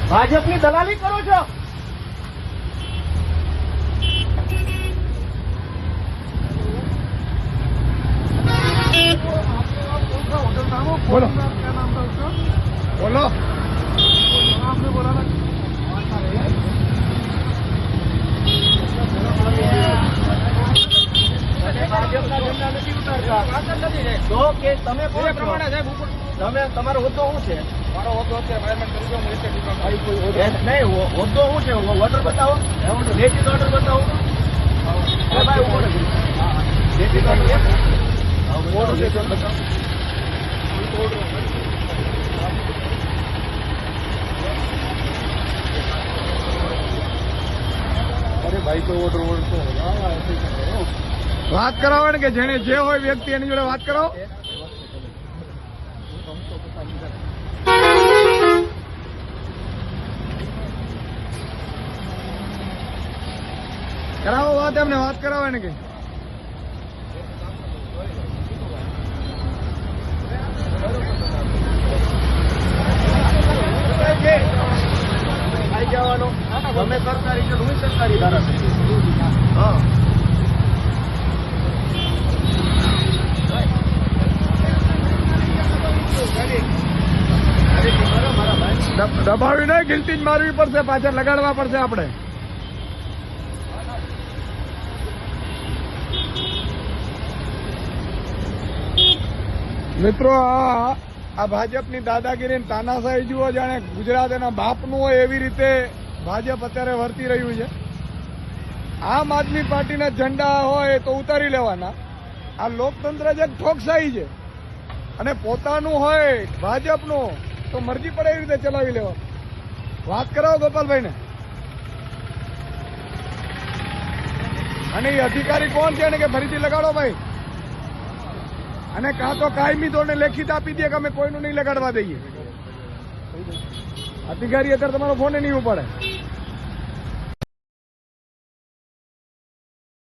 ભાજપની દલાલી કરો છો. બોલો બોલો. ભાજપના ઝંડા નથી ઉતારતા. તો કે તમે કોણ છો? તમે તમારો હોદ્દો શું છે? મારો હોદ્દો છે એન્વાયરમેન્ટ તરીકે હું એસટી નહીં, હોદ્દો શું છે? ઓર્ડર બતાવો. લેખિત ઓર્ડર બતાવો. ભાઈ ઉભો નથી. લેખિત ઓર્ડર બતાવો. અરે ભાઈ કોઈ ઓર્ડર વાત કરાવો ને કે જેને જે હોય વ્યક્તિ એની જોડે વાત કરાવો. કરાવો વાત, એમને વાત કરાવો ને કે આવી જવાનો. તમે સરકારી છો, હું સરકારી ધારાસભ્ય. હા, દબાવી નહીં, ગિલતી જ મારવી પડશે, પાછળ લગાડવા પડશે આપણે. મિત્રો આ ભાજપની દાદાગીરી તાનાશાહી જુઓ, જાણે ગુજરાત એના બાપનું હોય એવી રીતે ભાજપ અત્યારે વર્તી રહ્યું છે. આમ આદમી પાર્ટીના ઝંડા હોય તો ઉતારી લેવાના. આ લોકતંત્ર જ એક ઠોકશાહી છે અને પોતાનું હોય ભાજપનું તો મરજી પડે એવી રીતે ચલાવી લેવાનું. વાત કરાવો ગોપાલભાઈને. અને એ અધિકારી કોણ છે કે ફરીથી લગાડો ભાઈ, અને કાં તો કાયમી ધોરણે લેખિત આપી દે કે અમે કોઈનું નહીં લગાડવા દઈએ. અધિકારી અત્યારે તમારો ફોન નહીં ઉપાડે.